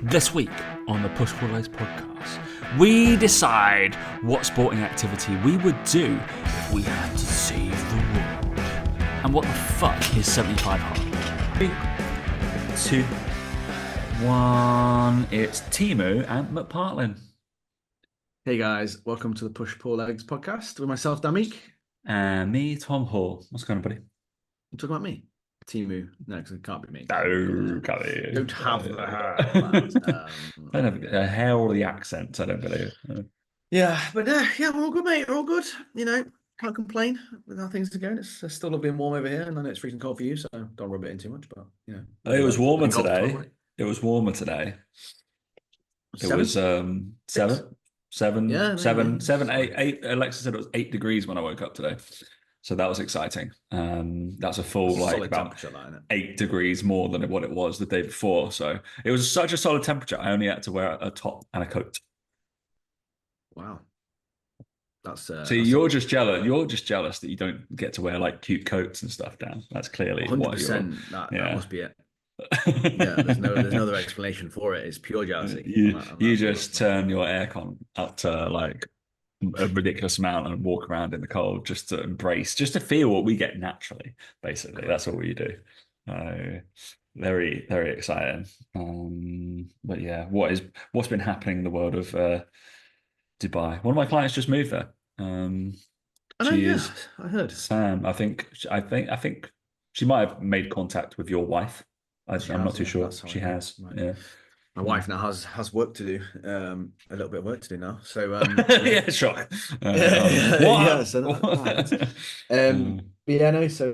This week on the Push Pull Legs podcast, we decide what sporting activity we would do if we had to save the world. And what the fuck is 75 hard? 3, 2, 1. It's Timu and McPartlin. Hey guys, welcome to the Push Pull Legs podcast with myself, Damik. And me, Tom Hall. What's going on, buddy? You talking about me? Timu. No, because it can't be me. No, can't be. Don't have the hair. I don't have the hair or the accent, I don't believe. Yeah, but yeah, we're all good, mate. We're all good. You know, can't complain with how things are going. It's still a bit warm over here, and I know it's freezing cold for you, so don't rub it in too much. But you know, it was warmer today. It was warmer today. It was 7, 8. Alexa said it was 8 degrees when I woke up today. So that was exciting. That's a full about 8 degrees more than what it was the day before. So it was such a solid temperature. I only had to wear a top and a coat. Wow. So you're just jealous. You're just jealous that you don't get to wear like cute coats and stuff down. That's clearly 100%. That must be it. Yeah, there's no other explanation for it. It's pure jealousy. You just turn your aircon up to like a ridiculous amount and walk around in the cold just to embrace, just to feel what we get naturally. Basically, that's what we do. Very, very exciting. But yeah, what's been happening in the world of Dubai? One of my clients just moved there. I heard Sam. I think she might have made contact with your wife. I'm not too sure. She has. Right. Yeah. My wife now has work to do, a little bit of work to do now. So yeah, sure. Yeah, no. So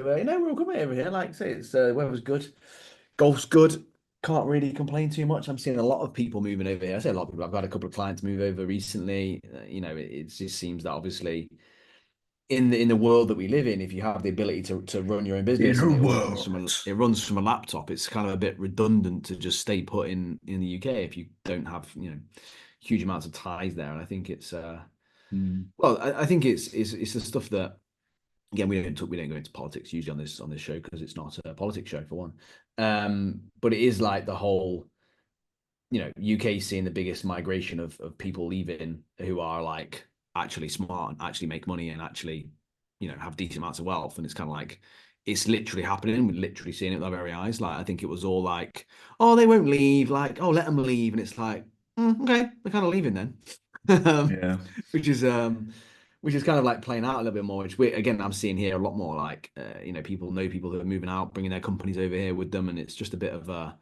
we're all good mate, over here. Like I say, it's weather's good, golf's good. Can't really complain too much. I'm seeing a lot of people moving over here. I say a lot of people. I've had a couple of clients move over recently. It just seems that obviously in the world that we live in, if you have the ability to run your own business, it runs from a laptop. It's kind of a bit redundant to just stay put in the UK if you don't have huge amounts of ties there. And I think it's well, I think it's the stuff that, again, we don't go into politics usually on this show because it's not a politics show for one. But it is like the whole UK seeing the biggest migration of people leaving who are like actually smart and actually make money and actually have decent amounts of wealth. And it's kind of like it's literally happening. We're literally seeing it with our very eyes. Like I think it was all like, oh, they won't leave, like, oh, let them leave. And it's like, okay, they're kind of leaving then. Yeah. Which is kind of like playing out a little bit more, which I'm seeing here a lot more. Like people know people who are moving out, bringing their companies over here with them, and it's just a bit of a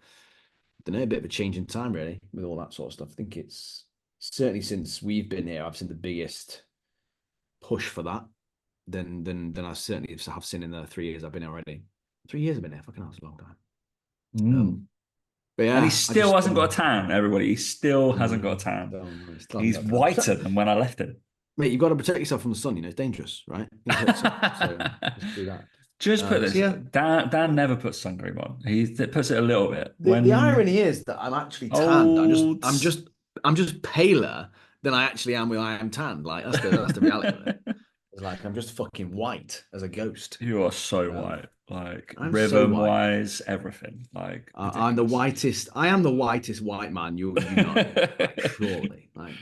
bit of a change in time really with all that sort of stuff. I think it's certainly since we've been here, I've seen the biggest push for that than I certainly have seen in the 3 years I've been here already. 3 years I've been here, fucking hell, it's a long time. But yeah, and he still hasn't got a tan, everybody. He still hasn't got a tan. He's whiter than when I left him. Mate, you've got to protect yourself from the sun. It's dangerous, right? So just do that. Just put this. Yeah. Dan never puts sun cream on. He puts it a little bit. The irony is that I'm actually tanned. I'm just paler than I actually am when I am tanned. Like that's the reality of it. It's like I'm just fucking white as a ghost. You are so white. Like rhythm wise, everything. Like I'm the whitest. I am the whitest white man you know. Like, surely. Like,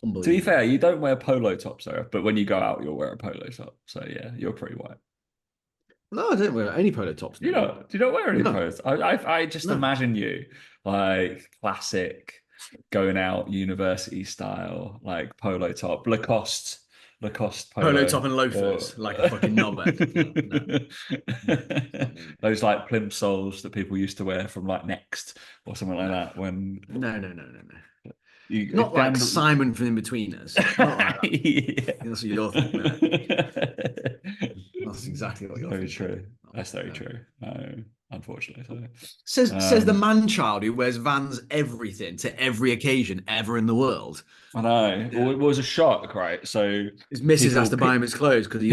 to be fair, you don't wear polo tops though, but when you go out, you'll wear a polo top. So yeah, you're pretty white. No, I don't wear any polo tops. Do you not wear any polos? I just imagine you like classic going out university style, like polo top, Lacoste polo top and loafers, like a fucking knobhead. No. Those like plimp soles that people used to wear from like Next or something like that. When no. Not like Simon from In Betweeners. Not like that. Yeah. That's what you're thinking. That's exactly what you're thinking. True. That's very true. No, unfortunately. Says the man child who wears Vans everything to every occasion ever in the world. I know. Well, Yeah. it was a shock, right? So His missus has people, to buy him his clothes because he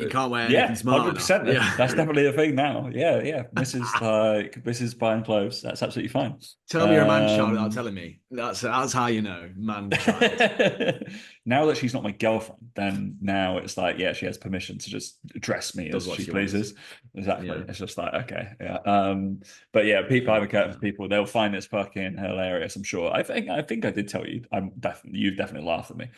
can't wear anything yeah, smart enough. 100%. That's Yeah. definitely a thing now. Yeah, yeah. Mrs. buying clothes. That's absolutely fine. Tell me you're a man child without Um, telling me. That's how you know, man child. now that she's not my girlfriend, then now it's like, yeah, she has permission to just dress me Does as what she she wants. pleases. Exactly. Yeah. It's just like, okay, yeah. But yeah, people I have a curtain for people, they'll find this fucking hilarious, I'm sure. I think I did tell you. You've definitely laughed at me.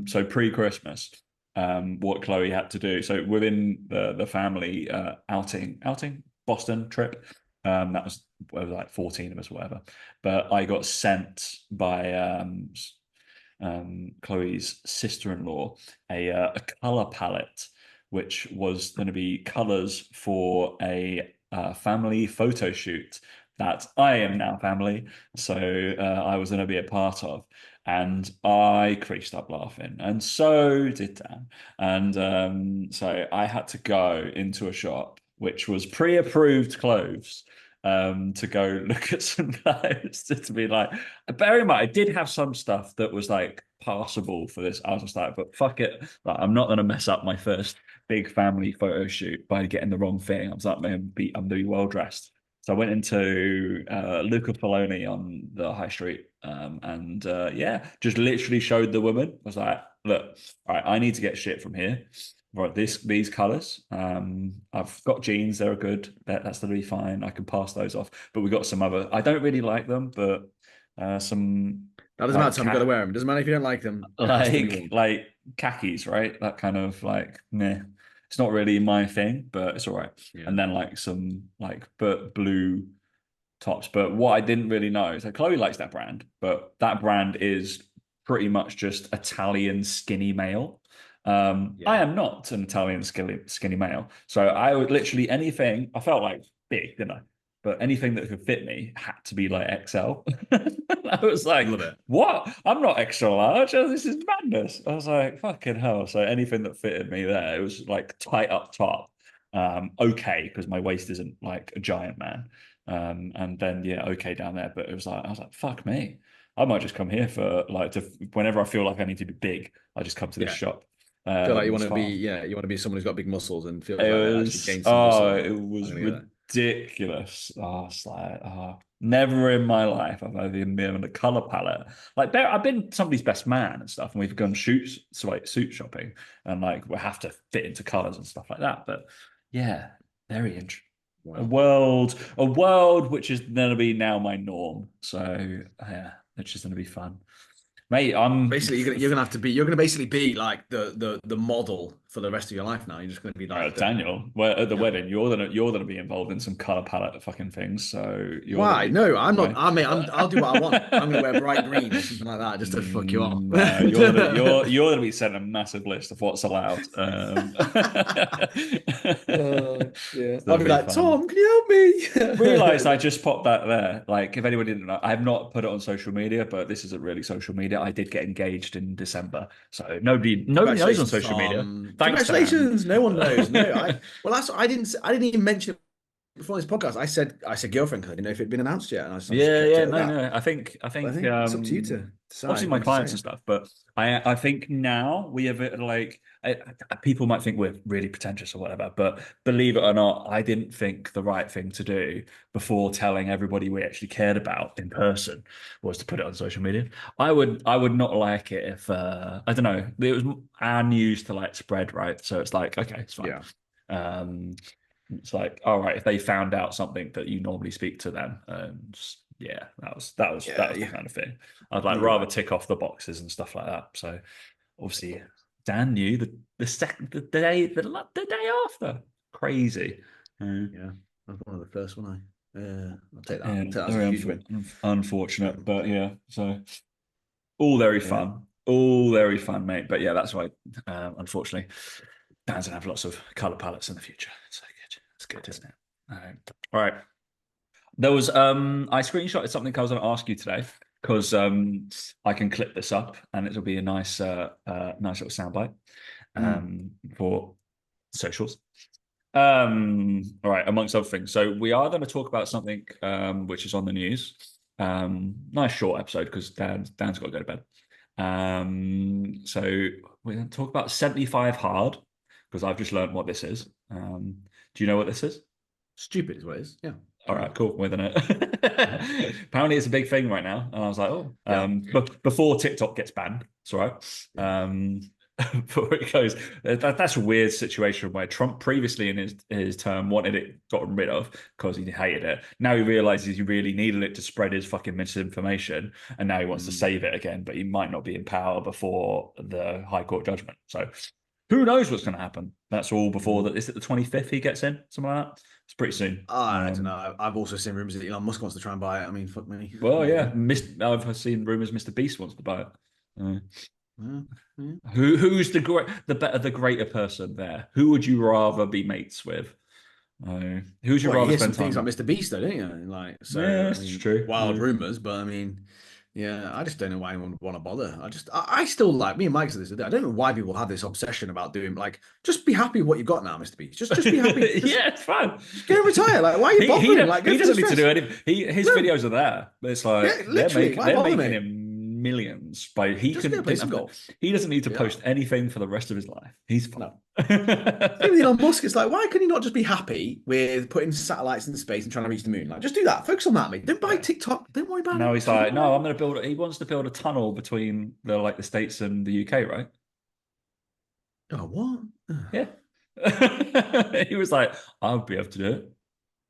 So pre-Christmas, what Chloe had to do. So within the family outing, Boston trip. That was like 14 of us, or whatever. But I got sent by Chloe's sister-in-law a color palette, which was going to be colors for a family photo shoot that I am now family. So I was going to be a part of. And I creased up laughing, and so did Dan. And so I had to go into a shop which was pre-approved clothes to go look at some clothes to be like, bear in mind, I did have some stuff that was like passable for this. I was just like, but fuck it. Like, I'm not going to mess up my first big family photo shoot by getting the wrong thing. I was like, man, I'm going to be well dressed. So I went into Luca Poloni on the high street and yeah, just literally showed the woman. I was like, look, all right, I need to get shit from here. Right, these colors. I've got jeans; they're good. That's gonna be fine. I can pass those off. But we got some other. I don't really like them, but some That doesn't like matter. Tom, you got to wear them. Doesn't matter if you don't like them. Has to be worn. like khakis, right? That kind of like meh. It's not really my thing, but it's all right. Yeah. And then like some like but blue tops. But what I didn't really know, so Chloe likes that brand, but that brand is pretty much just Italian skinny male. I Yeah. am not an Italian skinny male, so I would literally anything. I felt like big, didn't I? But anything that could fit me had to be like XL. I was like, Love it. "What? I'm not extra large. Oh, this is madness." I was like, "Fucking hell!" So anything that fitted me there, it was like tight up top. Okay, because my waist isn't like a giant man. And then yeah, okay down there. But it was like I was like, fuck me. I might just come here for like to whenever I feel like I need to be big, I just come to this Yeah. shop. Feel like you want It's to be, far. yeah, you want to be someone who's got big muscles and feels It like they actually was gained some muscle. it I'm was gonna go ridiculous. Oh, it's like never in my life have I been given a color palette. Like I've been somebody's best man and stuff, and we've gone shoots so like suit shopping, and like we have to fit into colors and stuff like that. But yeah, very interesting. Wow. A world which is going to be now my norm. So yeah, it's just going to be fun, mate. Basically, you're gonna have to be. You're gonna basically be like the model for the rest of your life now. You're just gonna be like the. Daniel. Well, at the Yeah. wedding, you're gonna be involved in some color palette fucking things. So you're gonna Why? be No, I'm not. right. I mean, I'll do what I want. I'm gonna wear bright green or something like that just to fuck you off. No, you're gonna be sent a massive list of what's allowed. Yeah. It's I'll gonna be be like, fun. Tom, can you help Realized I me? just popped that there. Like, if anyone didn't know, I have not put it on social media, but this isn't really social media. I did get engaged in December, so nobody knows on Congratulations, social media. Tom. Thanks, Dan. Congratulations. No one knows. No, well, I didn't even mention it before this podcast. I said girlfriend because I didn't know if it'd been announced yet, and I just Yeah, kept yeah, it at no, that. no. I But I think think it's up to you to obviously decide my when to say clients and it. stuff, but I think now we have it like people might think we're really pretentious or whatever, but believe it or not, I didn't think the right thing to do before telling everybody we actually cared about in person was to put it on social media. I would not like it if I don't know, it was our news to like spread, right? So it's like, okay, it's fine. Yeah. Um it's like, all right, if they found out something that you normally speak to them, yeah, that Yeah. was the Yeah. kind of thing. I'd like You're rather right. tick off the boxes and stuff like that. So obviously, Dan knew the day after, crazy. Yeah. That's one of the first one. I'll take that. Yeah, I'll take that as a very huge win. unfortunate, Um, but yeah. So yeah. all very fun, mate. But yeah, that's why. Unfortunately, Dan's gonna have lots of color palettes in the future. So good. It's good, isn't it? All right. There was I screenshotted something I was going to ask you today because I can clip this up and it'll be a nice little soundbite Mm. for socials. All right, amongst other things. So we are going to talk about something which is on the news. Nice short episode because Dan's got to go to bed. So we're going to talk about 75 hard because I've just learned what this is. Do you know what this is? Stupid is what it is. Yeah. All right, cool. We're gonna. Apparently, it's a big thing right now, and I was like, oh, Yeah. but before TikTok gets banned, it's all right. Before it goes, that's a weird situation where Trump previously in his term wanted it gotten rid of because he hated it. Now he realizes he really needed it to spread his fucking misinformation, and now he wants to save it again, but he might not be in power before the High Court judgment. So who knows what's going to happen? That's all before that. Is it the 25th he gets in? Something like that. It's pretty soon. I don't know. I've also seen rumors that Elon Musk wants to try and buy it. I mean, fuck me. Well, yeah, I've seen rumors Mr. Beast wants to buy it. Yeah, yeah. Who's the greater person there? Who would you rather be mates with? Who'd you rather you hear spend some things time like with? Mr. Beast, though, don't you? Like, so Yeah, I that's mean, true. wild rumors, but I mean, yeah, I just don't know why anyone would want to bother. I still like me and Mike said this. I don't know why people have this obsession about doing like, just be happy with what you've got now, Mr. Beast. Just be happy. Yeah, it's fine. Just go and retire. Like, why are you bothering? Like, he go doesn't for need the to stress. do anything. His No, videos are there. It's like yeah, literally, why they're bother, making mate? him millions by Just go play some golf. he doesn't need to Yeah, post anything for the rest of his life. He's fine. no. Same with Elon Musk. It's like, why can you not just be happy with putting satellites into space and trying to reach the moon? Like, just do that. Focus on that, mate. Don't buy Yeah. TikTok. Don't worry about Now it. he's like, no, I'm going to build. He wants to build a tunnel between the States and the UK, right? Oh, what? Yeah. He was like, I'll be able to do it.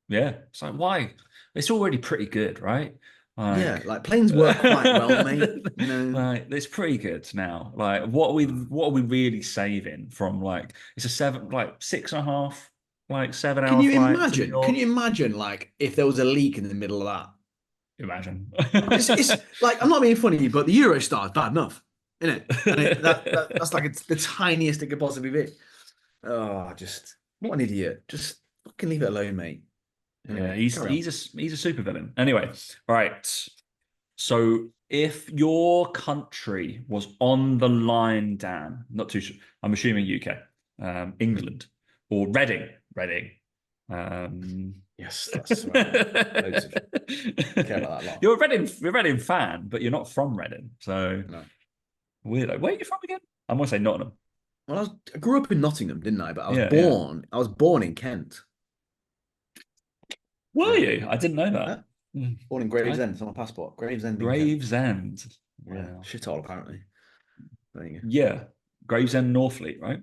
Yeah. It's like, why? It's already pretty good, right? Yeah, Like, like planes work quite well, mate. You know. like it's pretty good now. Like, what are we really saving from like it's a seven, like 6.5, like 7 hour flight to New Can York? you imagine, like, if there was a leak in the middle of that? Imagine. It's like I'm not being funny, but the Eurostar is bad enough, isn't it? And that's like it's the tiniest it could possibly be. Oh, just what an idiot! Just fucking leave it alone, mate. Yeah, Anyway, carry on. he's a super villain. Anyway, right. So if your country was on the line, Dan, not too sure, I'm assuming UK, England, or Reading. Yes, that's right. Loads of care about that a lot. You're a Reading fan, but you're not from Reading, so No. weirdo. Where are you from again? I'm gonna say Nottingham. Well, I grew up in Nottingham, didn't I? But Yeah, yeah. I was born in Kent. Were Yeah. you? I didn't know Yeah. that. Born in Gravesend, it's on my passport. Gravesend in Kent. Gravesend. Yeah, Wow. shithole apparently. There you go. Yeah, Gravesend Northfleet, right?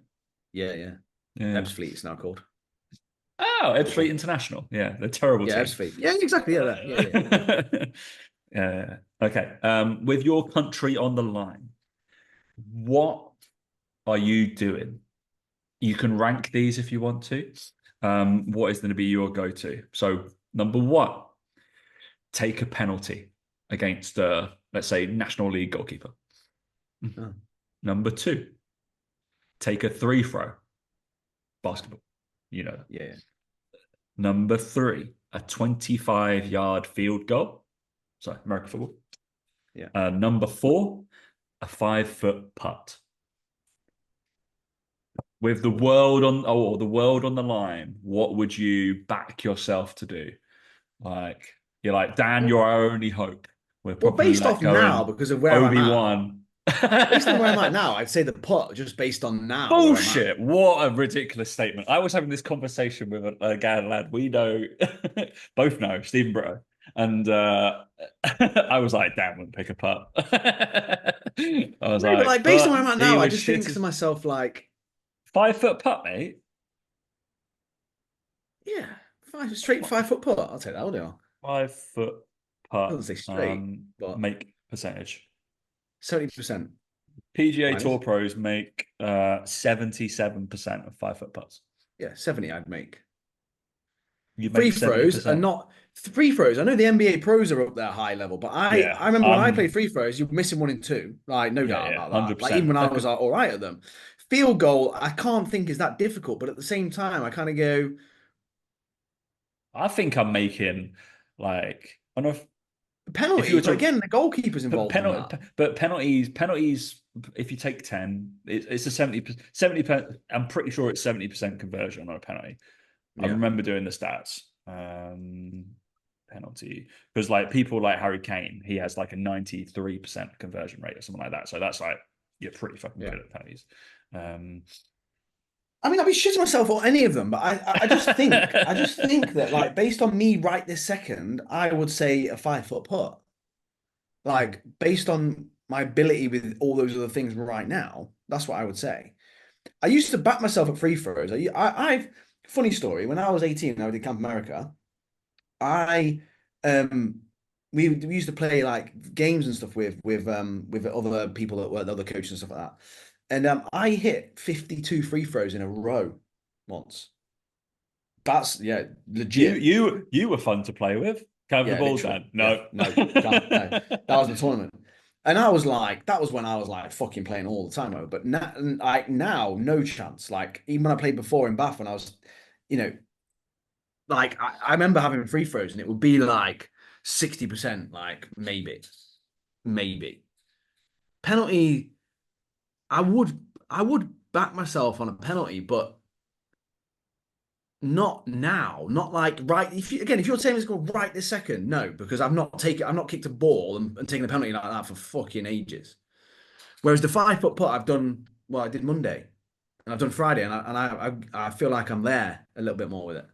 Yeah, yeah. Yeah. Ebbsfleet it's now called. Oh, Ebbsfleet International. Yeah, they're a terrible Yeah, team. Ebbsfleet. Yeah, exactly. Yeah, yeah. Okay. With your country on the line, what are you doing? You can rank these if you want to. What is going to be your go-to? So, number one, take a penalty against, let's say, National League goalkeeper. Oh. Number two, take a three throw, basketball. You know that. Yeah. Number three, a 25-yard field goal. Sorry, American football. Yeah. Number four, a 5-foot putt. With the world on the line, what would you back yourself to do? Like you're like, Dan, you're our only hope. We're Well, probably based let off go now, in because of where I'm at, Obi-Wan. based on where I'm at now, I'd say the putt, just based on now where I'm at. Bullshit. What a ridiculous statement. I was having this conversation with a guy lad we know, both know, Stephen Britto. And I was like, damn, wouldn't pick a putt. I was No, but like based on where I'm at he now, I was just shit think to as myself, like, 5-foot putt, mate. yeah, straight 5-foot putt. I'll take that. I'll do. 5-foot Doesn't putt. say straight, but Make percentage. 70%. PGA Minus. Tour pros make 77% of 5-foot putts. Yeah, 70 I'd make. You Free make throws are 70%. not free throws. I know the NBA pros are up there high level, but I remember when I played free throws, you're missing one and two. Like, no doubt about that. 100%. Like, even when I was all right at them. Field goal, I can't think is that difficult, but at the same time, I kind of go. I think I'm making like I don't know if you Penalty, were but to again, the goalkeeper's involved in that. but penalties. If you take 10, it's a 70%. I'm pretty sure it's 70% conversion on a penalty. I Yeah. remember doing the stats. penalty, because like people like Harry Kane, he has like a 93% conversion rate or something like that. So that's like you're pretty fucking good at penalties. I mean, I'd be shitting myself on any of them, but I just think that like based on me right this second, I would say a 5-foot putt. Like based on my ability with all those other things right now, that's what I would say. I used to back myself at free throws. I've funny story. When I was 18, I did Camp America. I um we used to play like games and stuff with other people that were the other coaches and stuff like that. And I hit 52 free throws in a row once. That's legit. You were fun to play with. Can the balls down? No. No, can't, no. That was the tournament. And I was like, that was when I was like fucking playing all the time. But now, no chance. Like, even when I played before in Bath, when I was, you know, like I remember having free throws and it would be like 60%, like maybe. Penalty, I would back myself on a penalty, but not now. Not like right. If you're saying it's going right this second, no, because I've not kicked a ball and taken a penalty like that for fucking ages. Whereas the 5-foot putt I've done, well, I did Monday and I've done Friday, and I feel like I'm there a little bit more with it.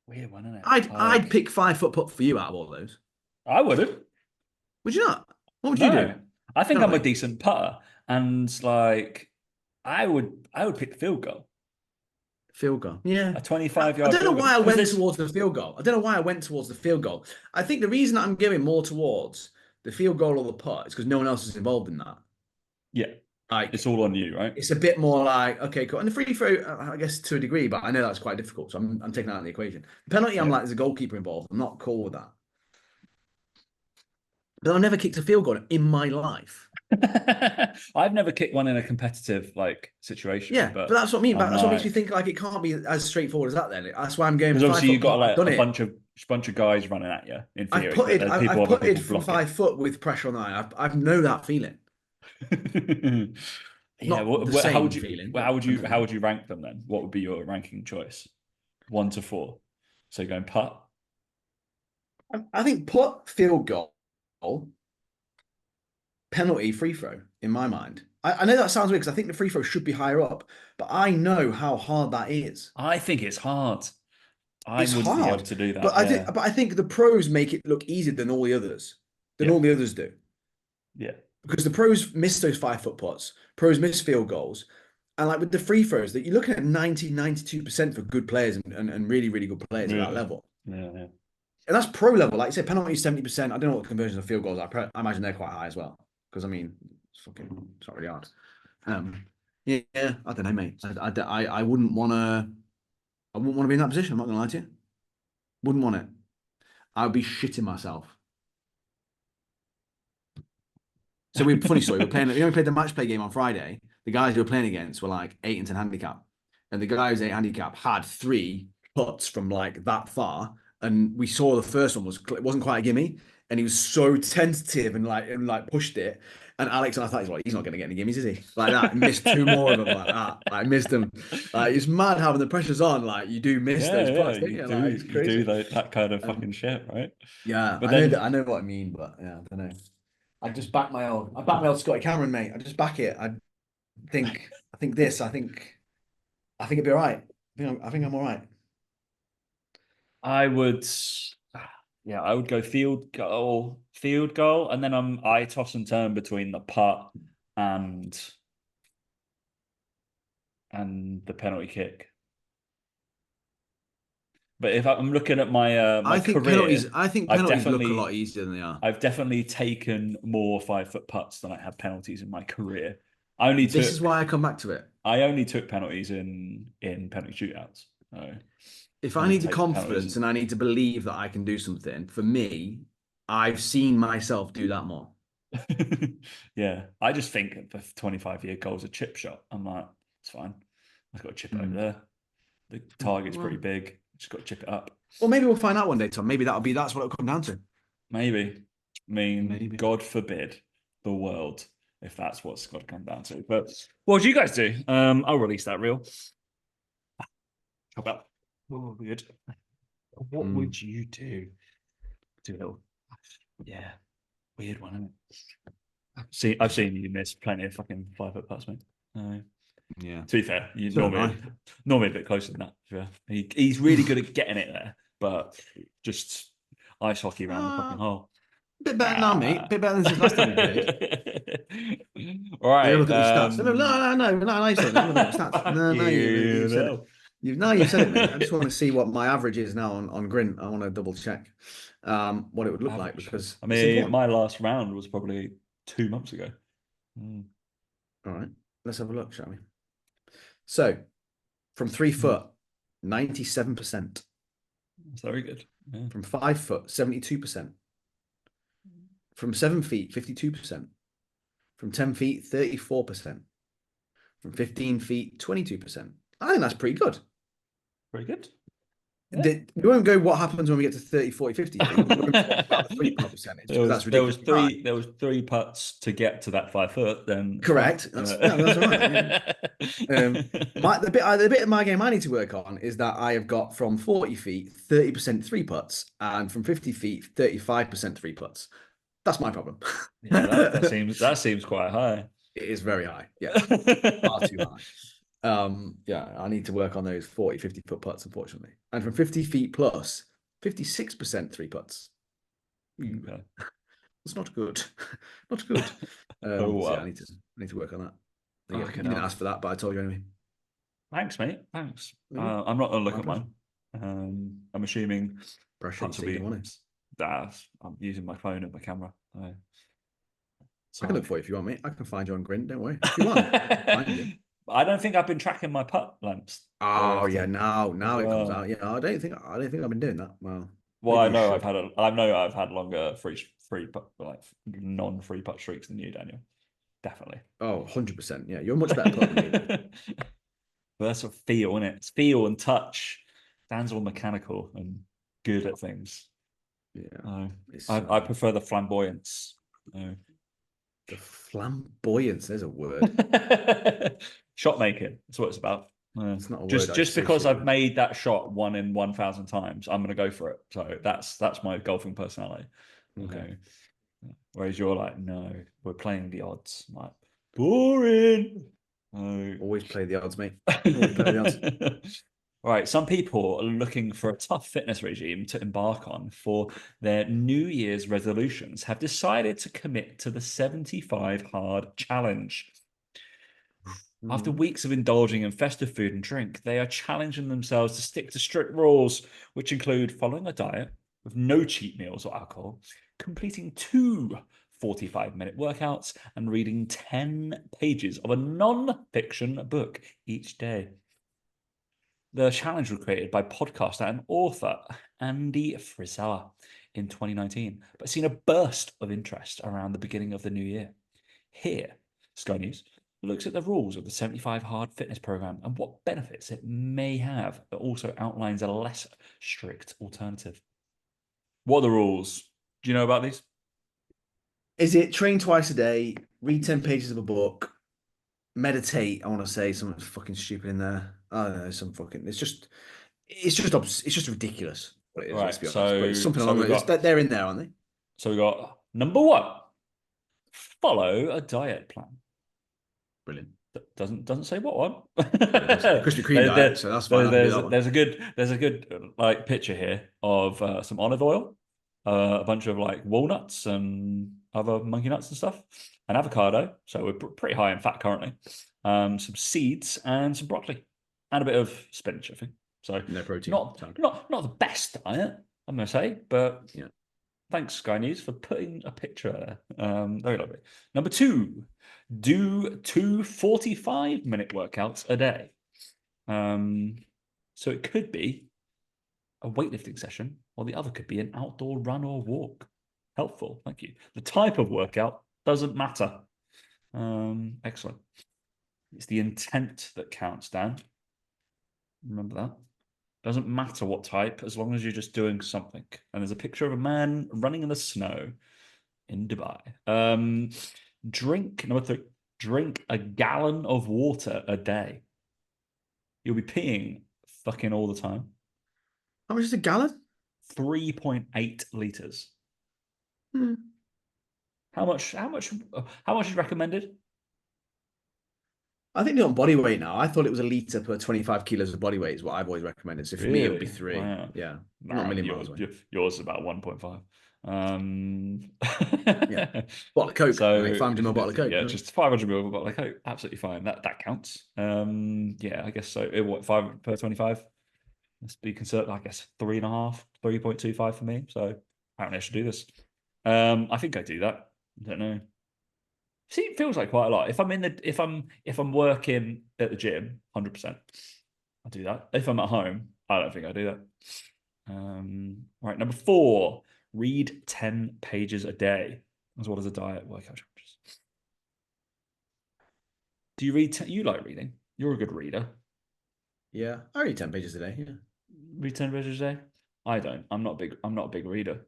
Weird one, isn't it? I'd pick 5-foot putt for you out of all those. I wouldn't. Would you not? What would you do? I think I'm a decent putter, and like I would pick the field goal. Field goal, yeah. A 25-yard. I don't know why I went towards the field goal. I don't know why I went towards the field goal. I think the reason I'm going more towards the field goal or the putt is because no one else is involved in that. Yeah. Like, it's all on you, right? It's a bit more like, okay, cool. And the free throw, I guess to a degree, but I know that's quite difficult. So I'm taking that out of the equation. The penalty, I'm like, there's a goalkeeper involved. I'm not cool with that. But I've never kicked a field goal in my life. I've never kicked one in a competitive like situation. Yeah, but that's what I mean. That's what makes me think like it can't be as straightforward as that. Then that's why I'm going. Because obviously you've got like a bunch of guys running at you. In theory, I've putted from 5 foot with pressure on the line. I know that feeling. Yeah, how would you rank them then? What would be your ranking choice? 1 to 4. So you're going putt. I think putt, field goal, penalty, free throw. In my mind, I know that sounds weird because I think the free throw should be higher up, but I know how hard that is. I think it's hard. I wouldn't be able to do that. But I think the pros make it look easier than all the others. All the others do. Yeah. Because the pros miss those 5-foot putts, pros miss field goals. And like with the free throws, that you're looking at 92% for good players and really, really good players at that level. Yeah. And that's pro level. Like you said, penalty 70%. I don't know what the conversion of field goals are. I imagine they're quite high as well. Because I mean, it's not really hard. Yeah, I don't know, mate. I wouldn't want to. I wouldn't want to be in that position. I'm not going to lie to you. Wouldn't want it. I would be shitting myself. So funny story. We only played the match play game on Friday. The guys who were playing against were like 8 and 10 handicap, and the guy who's 8 handicap had 3 putts from like that far, and we saw the first one wasn't quite a gimme, and he was so tentative and pushed it. And Alex and I thought, he's not going to get any gimmies, is he? Like that, missed 2 more of them like that. Like missed them. It's mad how when the pressure's on, like you do miss those putts. You do that kind of fucking shit, right? Yeah, but I know what I mean, but yeah, I don't know. I back my old Scotty Cameron, mate. I just back it. I think it'd be all right. I think I'm all right. I would go field goal, and then I toss and turn between the putt and the penalty kick. But if I'm looking at my career, penalties look a lot easier than they are. I've definitely taken more 5-foot putts than I have penalties in my career. This is why I come back to it. I only took penalties in penalty shootouts. So if I need the confidence and I need to believe that I can do something, for me, I've seen myself do that more. Yeah, I just think the 25-year goal's a chip shot. I'm like, it's fine. I've got to chip it over there. The target's pretty big. Just got to chip it up. Well, maybe we'll find out one day, Tom. Maybe that's what it'll come down to. Maybe. I mean, maybe. God forbid the world if that's what's got to come down to. But what do you guys do? I'll release that reel. How about? Oh, good. What would you do? Do a little, yeah, weird one, isn't it? I've seen you miss plenty of fucking 5-foot putts, mate. Yeah. To be fair, you So normally a bit closer than that. Yeah. He's really good at getting it there, but just ice hockey around the fucking hole. Bit better now, mate. Bit better than since last time we played. All right. Look at your stats. No, nice. Look at your stats. No, you've said it. You've said it, mate. I just want to see what my average is now on Grint. I want to double check what it would look like, because I mean, my last round was probably 2 months ago. All right, let's have a look, shall we? So, from 3 foot, 97%. That's very good. Yeah. From 5 foot, 72%. From 7 feet, 52%. From 10 feet, 34%. From 15 feet, 22%. I think that's pretty good. Very good. Yeah. We won't go what happens when we get to 30, 40, 50 feet. We're going to talk about the 3 putt percentage. That's ridiculous. There was 3 putts to get to that 5 foot. Then correct. That's right. Yeah. The bit of my game I need to work on is that I have got from 40 feet 30% 3 putts, and from 50 feet 35% 3 putts. That's my problem. Yeah, that seems quite high. It is very high. Yeah, far too high. Yeah, I need to work on those 40, 50 foot putts, unfortunately. And from 50 feet plus, 56% 3 putts. Okay. It's not good. Not good. Oh, wow. So yeah, I need to work on that. Yeah, you didn't ask for that, but I told you anyway. Thanks, mate. Thanks. I'm not gonna look at mine. I'm assuming putts will be. I'm using my phone and my camera. I can look for you if you want, mate. I can find you on Grint. Don't worry. If you want, I can find you. I don't think I've been tracking my putt lamps. Oh yeah, now it comes out. Yeah, I don't think I've been doing that. Well, I know I've had longer free putt, like non-free putt streaks than you, Daniel. Definitely. Oh, 100%. Yeah, you're a much better putter than me. But that's a feel, isn't it? It's feel and touch. Dan's all mechanical and good at things. Yeah. I prefer the flamboyance. The flamboyance, there's a word. Shot making. That's what it's about. It's not a just word. Just because I've made that shot 1 in 1,000 times, I'm going to go for it. So that's my golfing personality. Okay. Whereas you're like, no, we're playing the odds. I'm like, boring. Always play the odds, mate. Always play the odds. All right, some people are looking for a tough fitness regime to embark on for their New Year's resolutions have decided to commit to the 75 Hard Challenge. After weeks of indulging in festive food and drink, they are challenging themselves to stick to strict rules, which include following a diet with no cheat meals or alcohol, completing 2 45-minute workouts, and reading 10 pages of a non-fiction book each day. The challenge was created by podcaster and author Andy Frisella in 2019, but seen a burst of interest around the beginning of the new year. Here, Sky News looks at the rules of the 75 Hard Fitness Program and what benefits it may have, but also outlines a less strict alternative. What are the rules? Do you know about these? Is it train twice a day, read 10 pages of a book, meditate? I want to say something fucking stupid in there. I don't know, it's just ridiculous what it is, let's be honest. But it's something along those. They're in there, aren't they? So we got number 1, follow a diet plan. Brilliant. Doesn't say what one. Krispy Kreme diet, so that's fine. There's a good like picture here of some olive oil, a bunch of like walnuts and other monkey nuts and stuff, and avocado. So we're pretty high in fat currently. Some seeds and some broccoli, and a bit of spinach, I think. So no protein. Not the best diet, I'm gonna say, but yeah. Thanks, Sky News, for putting a picture there. Very lovely. Number 2, do 2 45-minute workouts a day. So it could be a weightlifting session, or the other could be an outdoor run or walk. Helpful, thank you. The type of workout doesn't matter. Excellent. It's the intent that counts, Dan. Remember that. Doesn't matter what type, as long as you're just doing something. And there's a picture of a man running in the snow in Dubai. Number 3, drink a gallon of water a day. You'll be peeing fucking all the time. How much is a gallon? 3.8 liters. Hmm. How much is recommended? I think they're on body weight now. I thought it was a litre per 25 kilos of body weight is what I've always recommended. So for me, it would be Really? 3. Wow. Yeah. Not a Nah, million miles away. yours is about 1.5. Yeah. Bottle of Coke, So mate. 500 ml bottle of Coke. yeah, just 500 ml bottle of Coke, absolutely fine. That counts. Yeah, I guess so. What, 5 per 25? Let's be concerned. I guess 3.5, 3.25 for me. So apparently I should do this. I think I do that. I don't know. See, it feels like quite a lot. If I'm working at the gym, 100%, I do that. If I'm at home, I don't think I do that. Right, number 4, read 10 pages a day, as well as a diet workout. Do you read? You like reading? You're a good reader. Yeah. I read 10 pages a day. Yeah. Read 10 pages a day. I don't. I'm not big. I'm not a big reader.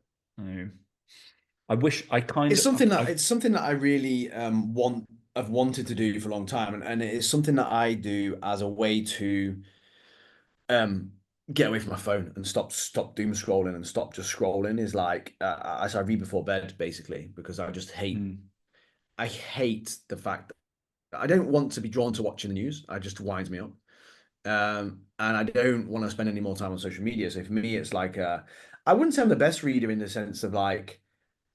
I wish I kind It's of. something that I really I've wanted to do for a long time, and it is something that I do as a way to um get away from my phone and stop doom scrolling and stop just scrolling. Is like as I read before bed basically, because I just hate I hate the fact that I don't want to be drawn to watching the news. It just winds me up. And I don't want to spend any more time on social media. So for me, it's like I wouldn't say I'm the best reader in the sense of like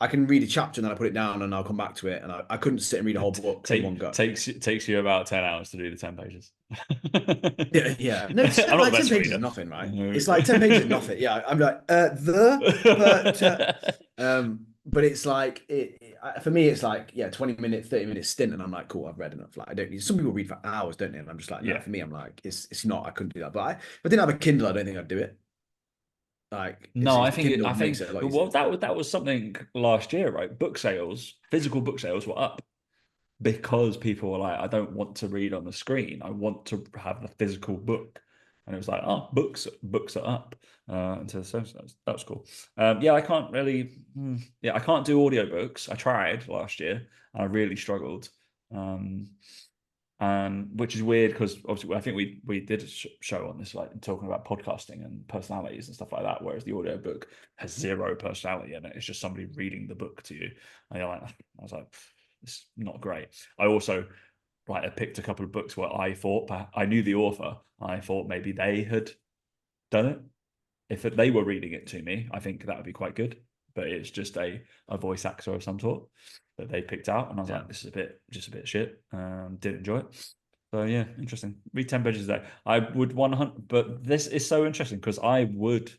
I can read a chapter and then I put it down and I'll come back to it. And I couldn't sit and read a whole book in one go. Takes you about 10 hours to do the 10 pages. Yeah, yeah. No, I'm not the like 10 best pages reader. is nothing, right? No. It's like 10 pages is nothing. Yeah, I'm like, but it's like for me, it's like, yeah, 20-minute, 30-minute stint, and I'm like, cool, I've read enough. Like I don't need some people read for hours, don't they? And I'm just like, no, Yeah. for me, I'm like, it's not, I couldn't do that. But if I didn't have a Kindle, I don't think I'd do it. Like No, it's the Kindle makes it a lot well easier. that was something last year, right? Physical book sales were up because people were like, I don't want to read on the screen. I want to have the physical book. And it was like, oh, books are up. So that was cool. Yeah, I can't really, I can't do audiobooks. I tried last year and I really struggled. And which is weird because obviously I think we did a show on this, like talking about podcasting and personalities and stuff like that, whereas the audiobook has zero personality in it. It's just somebody reading the book to you. And you're like, I was like, it's not great. I also I picked a couple of books where I thought I knew the author. I thought maybe they had done it. If they were reading it to me, I think that would be quite good. But it's just a voice actor of some sort that they picked out, and I was like, this is just a bit shit. Didn't enjoy it. So yeah, interesting. Read 10 pages a day. I would 100, but this is so interesting because I would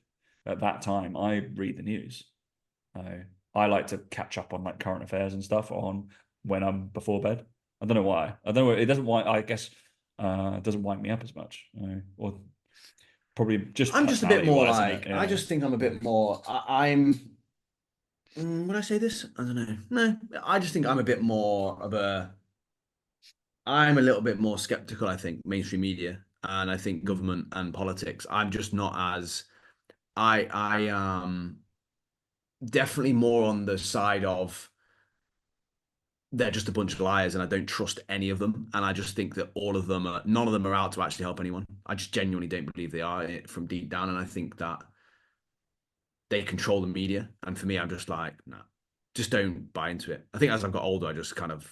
at that time I read the news. I like to catch up on like current affairs and stuff on when I'm before bed. I don't know why. I don't know. It doesn't wind. I guess it doesn't wind me up as much. Or probably just I'm just a bit personality more wise, isn't it? like I Yeah. just think I'm a bit more. I'm. Would I say this? I don't know. No, I just think I'm a bit more of a. I'm a little bit more skeptical, I think, mainstream media and I think government and politics. I'm just not as I am definitely more on the side of they're just a bunch of liars and I don't trust any of them. And I just think that none of them are out to actually help anyone. I just genuinely don't believe they are from deep down. And I think that they control the media. And for me, I'm just like, no, just don't buy into it. I think as I've got older, I just kind of,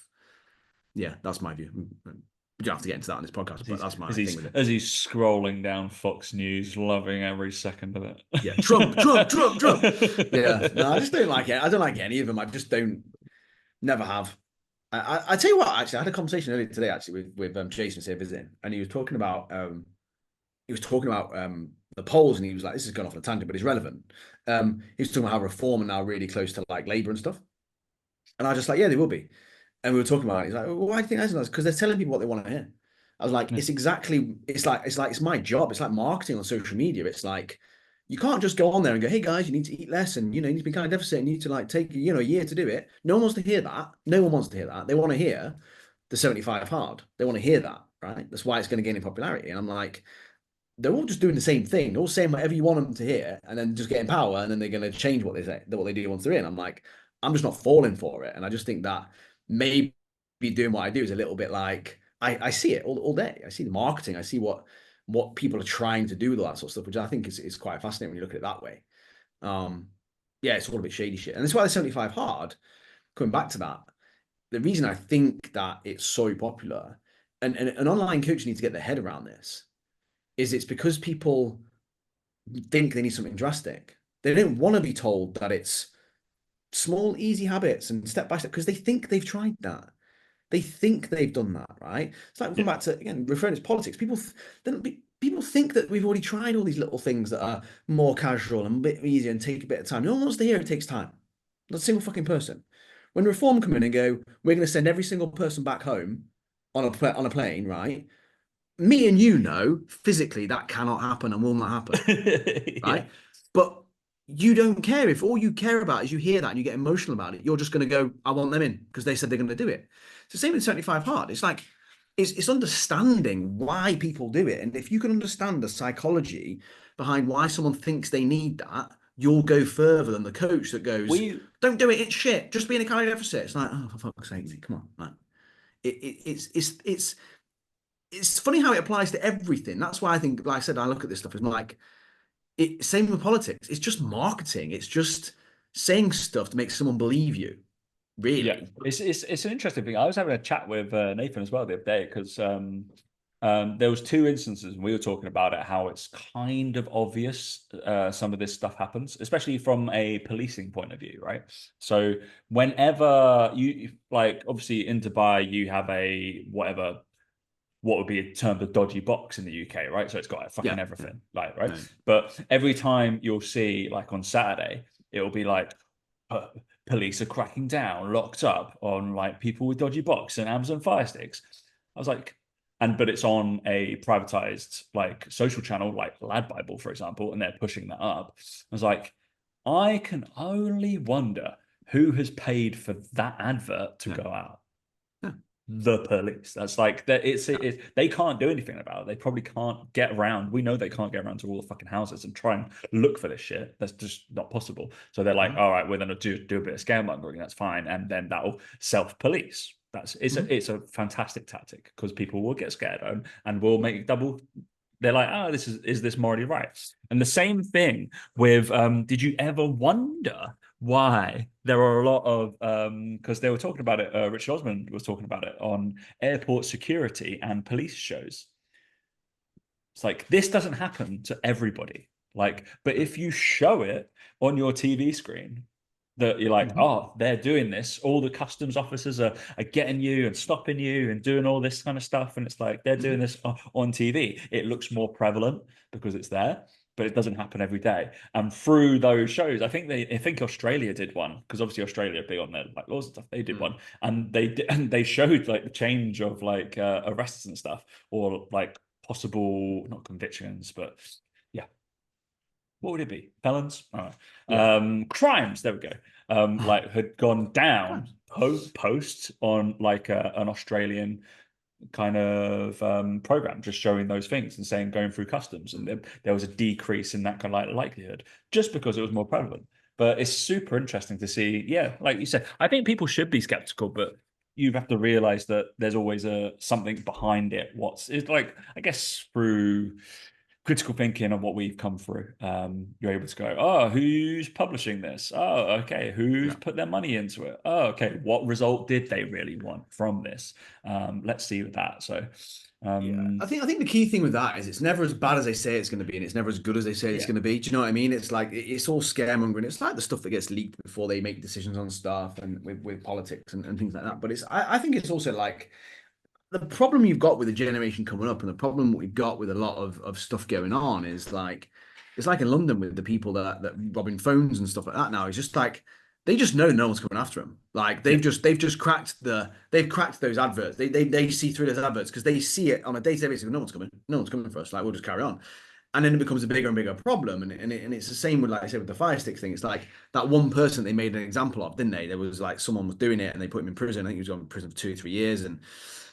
yeah, that's my view. We don't have to get into that on this podcast, but that's my thing with it. As he's scrolling down Fox News, loving every second of it. Yeah, Trump, Trump, Trump, Trump. Yeah, no, I just don't like it. I don't like any of them. I just don't, never have. I tell you what, actually, I had a conversation earlier today actually with Jason here visiting, and he was talking about the polls, and he was like, "This has gone off on a tangent, but it's relevant." He was talking about how reform are now really close to like Labour and stuff, and I was just like, "Yeah, they will be." And we were talking about it. He's like, well, "Why do you think that's?" Because they're telling people what they want to hear. I was like, Yeah. It's my job. It's like marketing on social media. It's like you can't just go on there and go, "Hey guys, you need to eat less, and you need to be kind of deficit, and you need to like take a year to do it." No one wants to hear that. No one wants to hear that. They want to hear the 75 hard. They want to hear that, right? That's why it's going to gain in popularity. And I'm like, they're all just doing the same thing. They're all saying whatever you want them to hear, and then just getting power, and then they're going to change what they say, what they do once they're in. I'm like, I'm just not falling for it, and I just think that maybe doing what I do is a little bit like I see it all day. I see the marketing. I see what people are trying to do with all that sort of stuff, which I think is quite fascinating when you look at it that way. Yeah, it's all a bit shady shit. And that's why the 75 hard, coming back to that, the reason I think that it's so popular and an online coach needs to get their head around this is it's because people think they need something drastic. They don't want to be told that it's small, easy habits and step by step because they think they've tried that. They think they've done that, right? It's like Yeah. coming back to again referring to politics. People think that we've already tried all these little things that are more casual and a bit easier and take a bit of time. No one wants to hear it takes time. Not a single fucking person. When reform come in and go, we're going to send every single person back home on a plane, right? Me and you know physically that cannot happen and will not happen, Yeah. right? But you don't care if all you care about is you hear that and you get emotional about it. You're just going to go, I want them in because they said they're going to do it. It's the same with 75 hard. It's like it's understanding why people do it, and if you can understand the psychology behind why someone thinks they need that, you'll go further than the coach that goes, We "Don't do it. It's shit. Just be in a calorie deficit." It's like, oh, for fuck's sake, come on, like it's funny how it applies to everything. That's why I think, like I said, I look at this stuff as like same with politics. It's just marketing. It's just saying stuff to make someone believe you. Yeah, Really. it's an interesting thing. I was having a chat with Nathan as well the other day because there was two instances and we were talking about it, how it's kind of obvious some of this stuff happens, especially from a policing point of view, right? So whenever you like, obviously in Dubai, you have a whatever what would be termed a dodgy box in the UK, right? So it's got like, fucking Yeah. Yeah. everything, like right. No. But every time you'll see, like on Saturday, it will be like police are cracking down, locked up on like people with dodgy box and Amazon Fire Sticks. I was like, but it's on a privatized like social channel, like Lad Bible, for example, and they're pushing that up. I was like, I can only wonder who has paid for that advert to Yeah. go out. Yeah. The police. That's like that. They can't do anything about it. They probably can't get around. We know they can't get around to all the fucking houses and try and look for this shit. That's just not possible. So they're like, Mm-hmm. all right, we're gonna do a bit of scaremongering. That's fine, and then that'll self-police. It's a fantastic tactic because people will get scared and will make double. They're like, oh, is this morally right? And the same thing with did you ever wonder why there are a lot of because they were talking about it, Richard Osman was talking about it on airport security and police shows. It's like this doesn't happen to everybody, like, but if you show it on your TV screen that you're like, Mm-hmm. oh, they're doing this, all the customs officers are getting you and stopping you and doing all this kind of stuff, and it's like they're doing this on TV, it looks more prevalent because it's there, but it doesn't happen every day. And through those shows, I think Australia did one, because obviously Australia are big on their like laws and stuff. They did one, and they showed like the change of like arrests and stuff, or like possible not convictions, but yeah, what would it be? Felons? All Yeah. right. Crimes. There we go. Like had gone down Crimes. post on like an Australian kind of program, just showing those things and saying going through customs, and there was a decrease in that kind of like likelihood just because it was more prevalent. But it's super interesting to see. Yeah, like you said, I think people should be skeptical, but you have to realize that there's always a something behind it. It's like, I guess, through critical thinking of what we've come through, you're able to go, oh, who's publishing this? Oh, okay, who's Yeah. put their money into it? Oh, okay, what result did they really want from this? Let's see with that. So Yeah, um I think the key thing with that is it's never as bad as they say it's going to be, and it's never as good as they say it's yeah, going to be. Do you know what I mean? It's like it's all scaremongering. It's like the stuff that gets leaked before they make decisions on stuff and with politics and things like that. But I think it's also like the problem you've got with the generation coming up, and the problem we've got with a lot of stuff going on is like it's like in London with the people that robbing phones and stuff like that now. It's just like they just know no one's coming after them. Like yeah, they've cracked those adverts. They see through those adverts because they see it on a day-to-day basis. No one's coming. No one's coming for us. Like we'll just carry on. And then it becomes a bigger and bigger problem. And it's the same with, like I said, with the fire sticks thing. It's like that one person they made an example of, didn't they? There was like someone was doing it and they put him in prison. I think he was going to prison for 2 or 3 years. And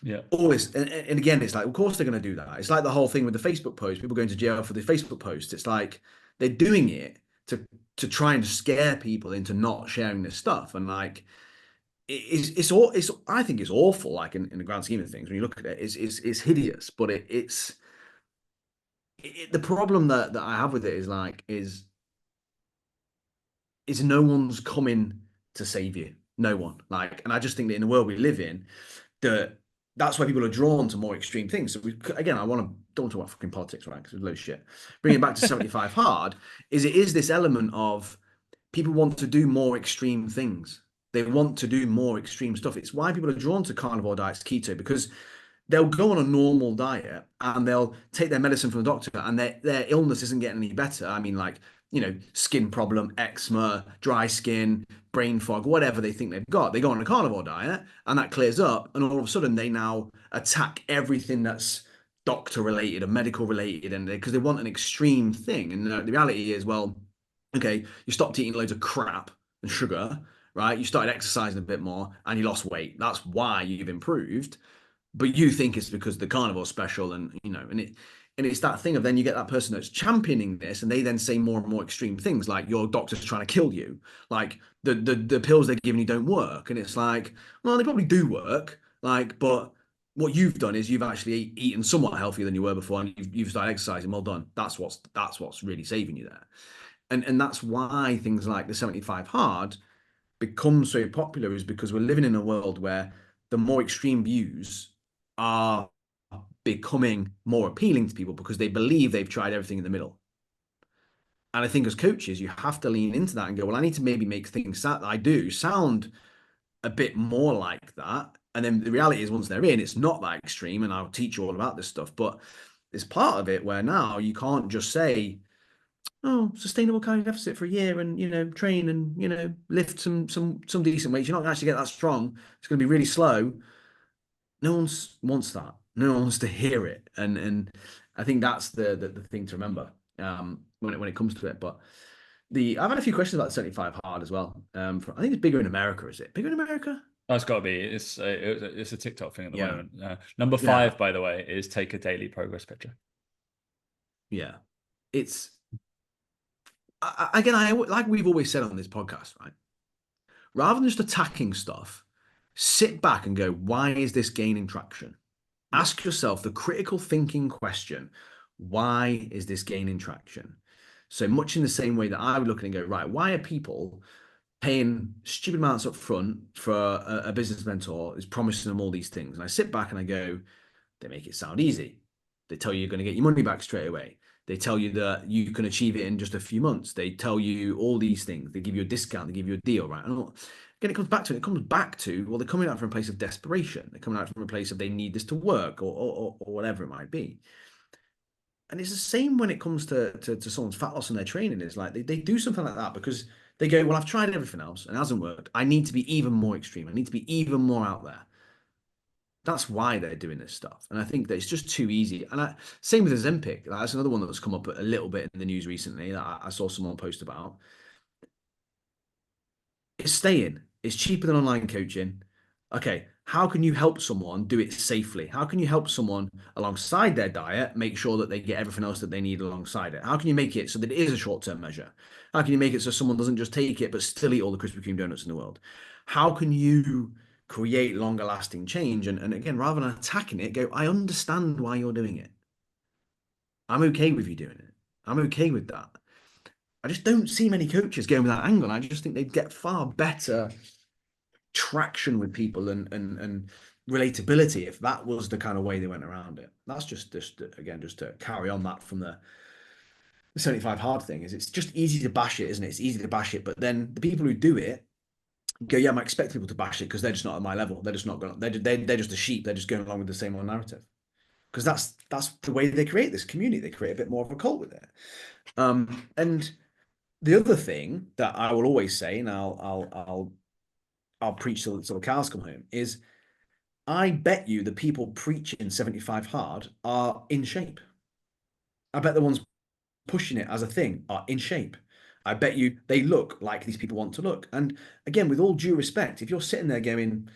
yeah, always, and again, it's like, of course they're going to do that. It's like the whole thing with the Facebook post, people going to jail for the Facebook post. It's like they're doing it to try and scare people into not sharing this stuff. And like, it's I think it's awful. Like in the grand scheme of things, when you look at it, it's hideous. But the problem that I have with it is like is no one's coming to save you. No one. Like, and I just think that in the world we live in, that that's why people are drawn to more extreme things. So again, I want to don't talk about fucking politics, right? Because it's low shit. Bring it back to 75 hard. It is this element of people want to do more extreme things. They want to do more extreme stuff. It's why people are drawn to carnivore diets, keto, because they'll go on a normal diet and they'll take their medicine from the doctor and their illness isn't getting any better. I mean, like, skin problem, eczema, dry skin, brain fog, whatever they think they've got. They go on a carnivore diet and that clears up. And all of a sudden they now attack everything that's doctor related and medical related, and because they want an extreme thing. And the reality is, well, okay, you stopped eating loads of crap and sugar, right? You started exercising a bit more and you lost weight. That's why you've improved, but you think it's because the carnivore special, and it's that thing of, then you get that person that's championing this and they then say more and more extreme things like your doctor's trying to kill you, like the pills they're giving you don't work, and it's like, well, they probably do work, like, but what you've done is you've actually eaten somewhat healthier than you were before, and you've started exercising. Well done. That's what's really saving you there. And that's why things like the 75 hard become so popular, is because we're living in a world where the more extreme views are becoming more appealing to people because they believe they've tried everything in the middle. And I think as coaches, you have to lean into that and go, well, I need to maybe make things that I do sound a bit more like that. And then the reality is, once they're in, it's not that extreme. And I'll teach you all about this stuff. But it's part of it where now you can't just say, oh, sustainable calorie deficit for a year and, train and, lift some decent weights. You're not going to actually get that strong. It's going to be really slow. No one wants that. No one wants to hear it. And I think that's the thing to remember when it comes to it. But I've had a few questions about 75 hard as well. I think it's bigger in America. Is it bigger in America? Oh, it's got to be. It's a TikTok thing at the Yeah. moment. Number 5, by the way, is take a daily progress picture. Yeah, it's again, like we've always said on this podcast, right? Rather than just attacking stuff, sit back and go, why is this gaining traction? Ask yourself the critical thinking question, why is this gaining traction? So much in the same way that I would look at it and go, right, why are people paying stupid amounts up front for a business mentor who's promising them all these things? And I sit back and I go, they make it sound easy. They tell you you're going to get your money back straight away. They tell you that you can achieve it in just a few months. They tell you all these things. They give you a discount. They give you a deal, right? And again, it comes back to, well, they're coming out from a place of desperation. They're coming out from a place of they need this to work, or whatever it might be. And it's the same when it comes to someone's fat loss and their training. It's like they do something like that because they go, well, I've tried everything else and it hasn't worked. I need to be even more extreme. I need to be even more out there. That's why they're doing this stuff. And I think that it's just too easy. And same with Ozempic. That's another one that's come up a little bit in the news recently that I saw someone post about. It's staying. It's cheaper than online coaching. Okay, how can you help someone do it safely? How can you help someone alongside their diet make sure that they get everything else that they need alongside it? How can you make it so that it is a short-term measure? How can you make it so someone doesn't just take it but still eat all the Krispy Kreme donuts in the world? How can you create longer lasting change? And again, rather than attacking it, go, I understand why you're doing it. I'm okay with you doing it. I'm okay with that. I just don't see many coaches going with that angle. I just think they'd get far better traction with people and relatability if that was the kind of way they went around it. That's just again, just to carry on that from the 75 hard thing, is it's just easy to bash it, isn't it? It's easy to bash it, but then the people who do it go, yeah, I expect people to bash it because they're just not at my level. They're just not going. They're just a sheep. They're just going along with the same old narrative. Because that's the way they create this community. They create a bit more of a cult with it. And the other thing that I will always say, and I'll preach till the cows come home, is I bet you the people preaching 75 hard are in shape. I bet the ones pushing it as a thing are in shape. I bet you they look like these people want to look. And again, with all due respect, if you're sitting there going,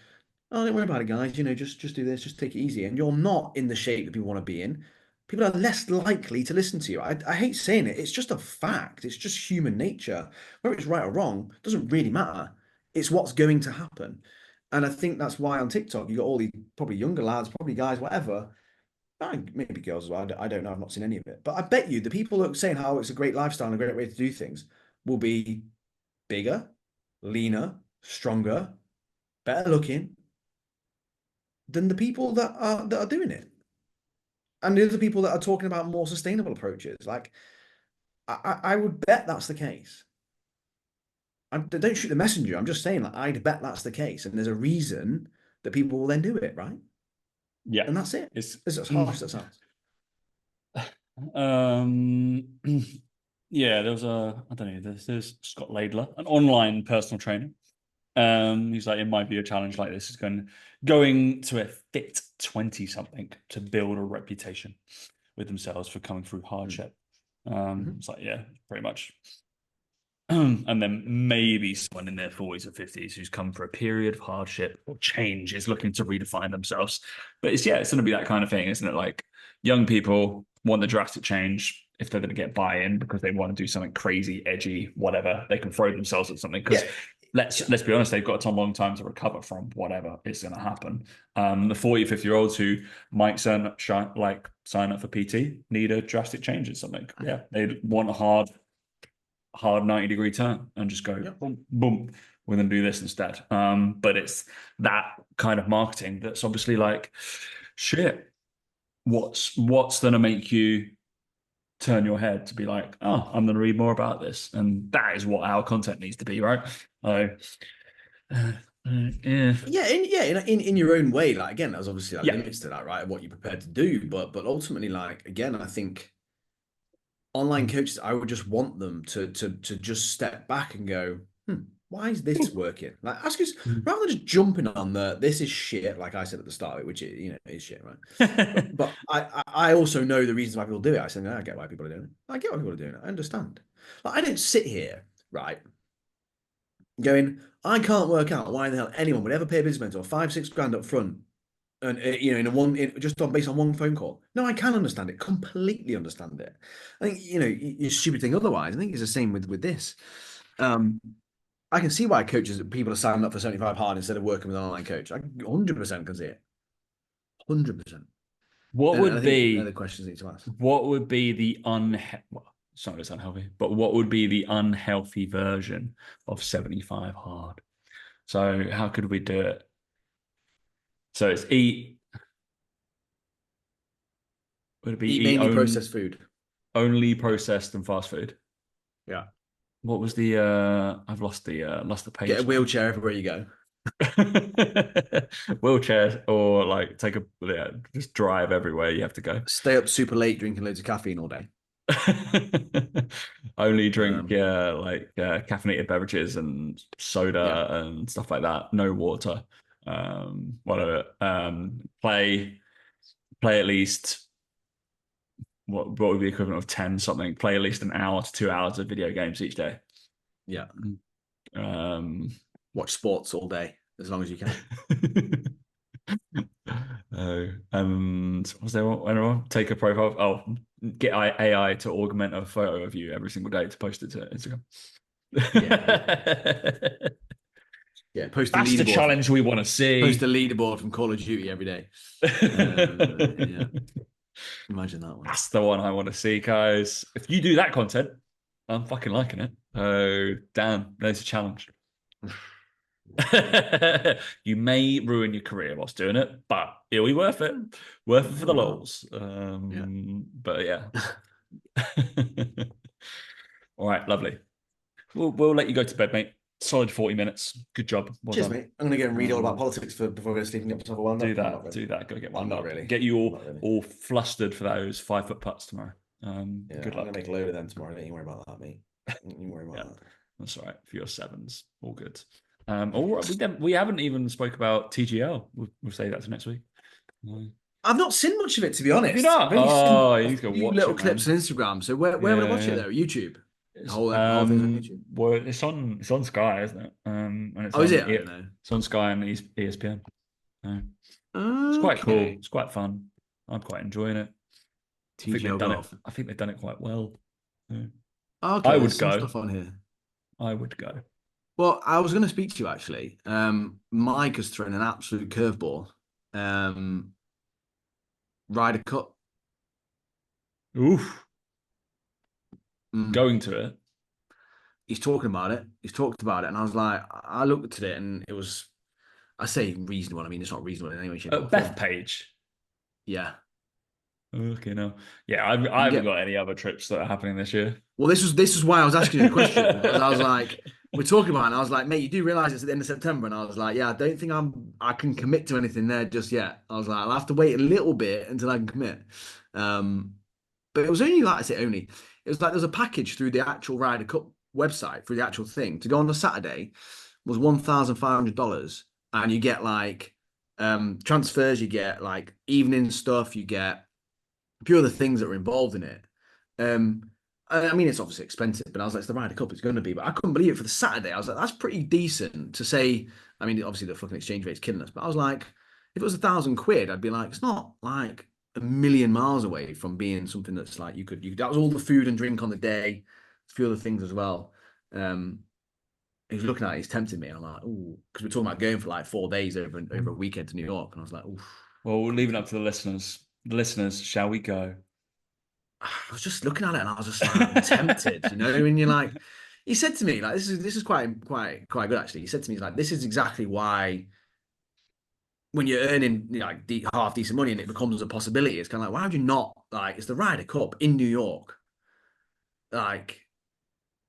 oh, don't worry about it, guys, just do this, just take it easy, and you're not in the shape that people want to be in, people are less likely to listen to you. I hate saying it. It's just a fact. It's just human nature. Whether it's right or wrong doesn't really matter. It's what's going to happen. And I think that's why on TikTok, you got all these probably younger lads, probably guys, whatever, maybe girls as well. I don't know. I've not seen any of it. But I bet you the people that are saying how it's a great lifestyle and a great way to do things will be bigger, leaner, stronger, better looking than the people that are doing it. And the other people that are talking about more sustainable approaches. Like, I would bet that's the case. Don't shoot the messenger. I'm just saying, like, I'd bet that's the case. And there's a reason that people will then do it, right? Yeah. And that's it. It's as harsh as that sounds. Yeah, there was I don't know, there's Scott Laidler, an online personal trainer. He's like, it might be a challenge like this is going to a fit 20 something to build a reputation with themselves for coming through hardship. It's like, yeah, pretty much. And then maybe someone in their 40s or 50s who's come for a period of hardship or change is looking to redefine themselves. But it's going to be that kind of thing, isn't it? Like, young people want the drastic change. If they're going to get buy-in because they want to do something crazy, edgy, whatever, they can throw themselves at something. Because let's be honest, they've got a long time to recover from whatever is going to happen. The 40, 50-year-olds who might sign up for PT need a drastic change in something. Yeah, they want a hard 90-degree turn and just go boom, boom, we're going to do this instead. But it's that kind of marketing that's obviously like, shit, what's going to make you turn your head to be like, oh, I'm going to read more about this? And that is what our content needs to be, right? So, in your own way. Like, again, there's obviously limits to that, right? What you're prepared to do, but ultimately, like, again, I think online coaches, I would just want them to just step back and go, why is this working? Like, ask us rather than just jumping on this is shit, like I said at the start, which is shit, right? but I also know the reasons why people do it. I said, I get why people are doing it. I get why people are doing it. I understand. Like, I don't sit here, right, going, I can't work out why the hell anyone would ever pay a business mentor 5-6 grand up front, and just based on one phone call. No, I can understand it, completely understand it. I think you stupid thing otherwise. I think it's the same with this. I can see why people are signing up for 75 hard instead of working with an online coach. I 100% can see it. 100%. What would be the questions I need to ask? What would be the it's not as unhealthy, but what would be the unhealthy version of 75 hard? So how could we do it? So it's would it be eat mainly processed food? Only processed and fast food? Yeah. What was the I've lost the page. Get a wheelchair everywhere you go. Wheelchair, or like just drive everywhere you have to go. Stay up super late drinking loads of caffeine all day. Only drink caffeinated beverages and soda and stuff like that. No water. Play at least what would be the equivalent of 10 something. Play at least an hour to 2 hours of video games each day. Yeah. Watch sports all day as long as you can. Was there anyone take a profile? Get AI to augment a photo of you every single day to post it to Instagram. Yeah. Post That's the challenge we want to see. Post a leaderboard from Call of Duty every day. Yeah. Imagine that one. That's the one I want to see, guys. If you do that content, I'm fucking liking it. Oh, damn, there's a challenge. You may ruin your career whilst doing it, but it'll be worth it. Worth it for the lols. But yeah. All right, lovely. We'll let you go to bed, mate. Solid 40 minutes. Good job. Well Cheers, done. Mate. I'm gonna go and read all about politics before I go to sleep and get myself a wound up. Do that. Go get one. I'm not really. Get you all flustered for those 5-foot putts tomorrow. Good luck. I'm gonna make a load of them tomorrow. Don't you worry about that, mate. Don't you worry about that. That's all right. For your 7s. All good. We haven't even spoke about TGL. We'll say that to next week. I've not seen much of it, to be honest. Have you not? You need to go watch little clips on Instagram. So where will I watch it though? YouTube. The whole thing's on YouTube. Well, it's on Sky, isn't it? And it's is it? I don't know. It's on Sky and ESPN. It's quite cool. It's quite fun. I'm quite enjoying it. I think they've done it quite well. Okay, I would go. Stuff on here. I would go. Well, I was going to speak to you actually. Mike has thrown an absolute curveball. Ryder Cup. Oof. Going to it. he's talking about it. He's talked about it, and I was like, I looked at it, and it was, I say reasonable. I mean, it's not reasonable in any way, shape, or form. Bethpage. Yeah. Okay, no. Yeah, I haven't got any other trips that are happening this year. Well, this was why I was asking you the question. Because I was like, we're talking about it, and I was like, mate, you do realize it's at the end of September, and I was like, yeah, I don't think I can commit to anything there just yet. I was like, I'll have to wait a little bit until I can commit. But it was only, like I say, only it was like there's a package through the actual Ryder Cup website for the actual thing to go on the Saturday was $1,500, and you get like transfers, you get like evening stuff, you get a few other things that are involved in it. I mean, it's obviously expensive, but I was like, it's the Ryder Cup, it's going to be. But I couldn't believe it for the Saturday. I was like, that's pretty decent to say. I mean, obviously the fucking exchange rate's killing us, but I was like, if it was £1,000, I'd be like, it's not like a million miles away from being something that's like you could. That was all the food and drink on the day, a few other things as well. He was looking at it, he's tempted me. And I'm like, ooh, because we're talking about going for like 4 days over a weekend to New York, and I was like, ooh. Well, we'll leave it up to the listeners. The listeners, shall we go? I was just looking at it and I was just like, I'm tempted, you know. When you're like, he said to me, like, this is quite good actually. He said to me, he's like, this is exactly why when you're earning, you know, like half decent money and it becomes a possibility, it's kind of like, why would you not, like, it's the Ryder Cup in New York, like.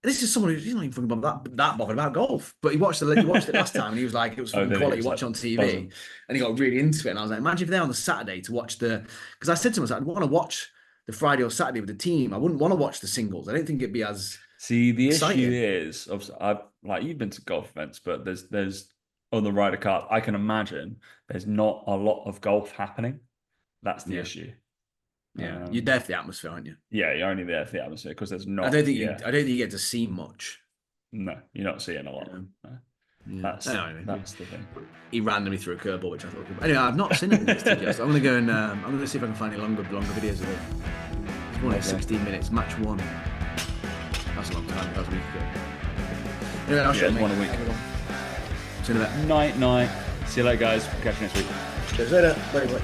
This is someone who's not even fucking that bothered about golf, but he watched it last time and he was like, it was fucking quality watch on TV, and he got really into it. And I was like, imagine if they're on the Saturday to watch because I said to myself, I'd want to watch the Friday or Saturday with the team. I wouldn't want to watch the singles. I don't think it'd be as the exciting. Issue is, obviously, I've like you've been to golf events, but there's on the Ryder Cup, I can imagine there's not a lot of golf happening. That's the issue. Yeah, you're there for the atmosphere, aren't you? Yeah, you're only there for the atmosphere because there's not. I don't think you get to see much. No, you're not seeing a lot. Yeah. That's the thing. He randomly threw a curveball, which I thought. Anyway, I've not seen it in this TGS. So I'm gonna go and I'm gonna see if I can find any longer videos of it. It's one 16 minutes, match 1. That's a long time. That was a week ago. Anyway, I'll show you one a week. See you in a bit. Night. See you later, guys. Catch you next week. See you later. Bye.